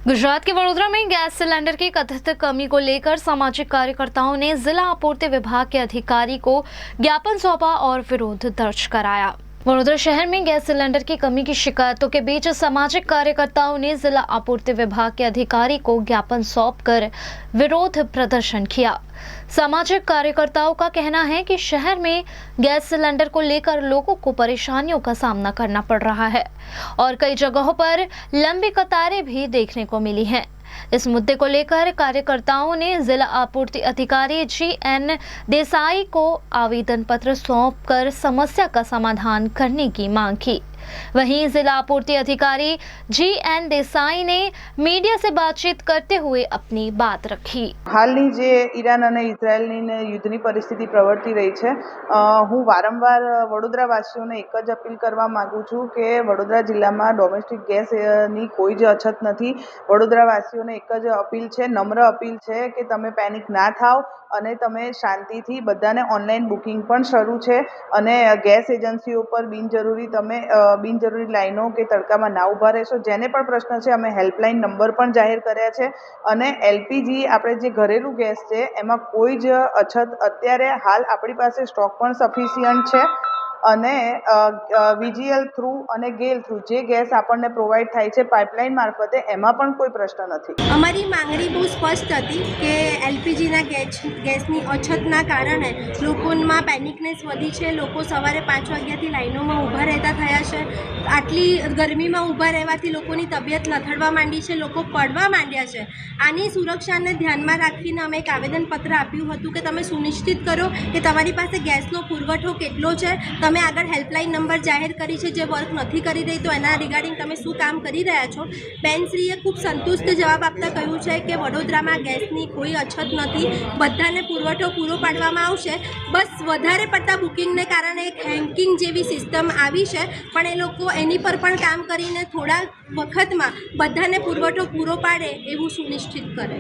गुजरात के वडोदरा में gas cylinder की कथित कमी को लेकर सामाजिक कार्यकर्ताओं ने जिला आपूर्ति विभाग के अधिकारी को ज्ञापन सौंपा और विरोध दर्ज कराया। वडोदरा शहर में गैस सिलेंडर की कमी की शिकायतों के बीच सामाजिक कार्यकर्ताओं ने जिला आपूर्ति विभाग के अधिकारी को ज्ञापन सौंपकर विरोध प्रदर्शन किया। सामाजिक कार्यकर्ताओं का कहना है कि शहर में गैस सिलेंडर को लेकर लोगों को परेशानियों का सामना करना पड़ रहा है और कई जगहों पर लंबी कतारें भी देखने को मिली हैं। इस मुद्दे को लेकर कार्यकर्ताओं ने जिला आपूर्ति अधिकारी जी.एन. देसाई को आवेदन पत्र सौंपकर समस्या का समाधान करने की मांग की। वहीं जिला आपूर्ति अधिकारी जी.एन. देसाई ने मीडिया से बातचीत करते हुए अपनी बात रखी। हालनी जे ईरान અને ઇઝરાયલની યુદ્ધની પરિસ્થિતિ પ્રવર્તી રહી છે, હું વારંવાર વડોદરાવાસીઓને એક જ અપીલ કરવા માગું છું કે વડોદરા જિલ્લામાં ડોમેસ્ટિક ગેસની કોઈ જ અછત નથી। વડોદરાવાસીઓને એક જ અપીલ છે, નમ્ર અપીલ છે કે તમે પેનિક ના થાવ અને તમે શાંતિથી બધાને ઓનલાઈન બુકિંગ પણ શરૂ છે અને ગેસ એજન્સીઓ પર બિનજરૂરી લાઈનો કે તડકામાં ના ઊભા રહેશો। જેને પણ પ્રશ્ન છે અમે હેલ્પલાઇન નંબર પણ જાહેર કર્યા છે અને એલપીજી આપણે જે ઘરેલું ગેસ છે એમાં કોઈ જ અછત અત્યારે હાલ આપણી પાસે સ્ટોક પણ સફિશિયન્ટ છે અને વીજીએલ થ્રુ અને ગેલ થ્રુ જે ગેસ આપણને પ્રોવાઈડ થાય છે પાઇપલાઇન મારફતે એમાં પણ કોઈ પ્રશ્ન નથી। અમારી માંગણી બહુ સ્પષ્ટ હતી કે એલપીજીના ગેસની અછતના કારણે લોકોમાં પેનિકનેસ વધી છે। લોકો સવારે 5 વાગ્યાથી લાઈનોમાં ઊભા રહેતા થયા છે। આટલી ગરમીમાં ઊભા રહેવાથી લોકોની તબિયત લથડવા માંડી છે, લોકો પડવા માંડ્યા છે। આની સુરક્ષાને ધ્યાનમાં રાખીને અમે એક આવેદનપત્ર આપ્યું હતું કે તમે સુનિશ્ચિત કરો કે તમારી પાસે ગેસનો પુરવઠો કેટલો છે। તમે આગળ હેલ્પલાઇન નંબર જાહેર કરી છે, જે વર્ક નથી કરી રહી તો એના રિગાર્ડિંગ તમે શું કામ કરી રહ્યા છો। બેનશ્રીએ ખૂબ સંતુષ્ટ જવાબ આપતા કહ્યું છે કે વડોદરામાં ગેસની કોઈ અછત નથી, બધાને પુરવઠો પૂરો પાડવામાં આવશે। બસ વધારે પડતા બુકિંગને કારણે એક હેન્કિંગ જેવી સિસ્ટમ આવી છે, પણ એ લોકો એની પર પણ કામ કરીને થોડા વખતમાં બધાને પુરવઠો પૂરો પાડે એવું સુનિશ્ચિત કરે છે।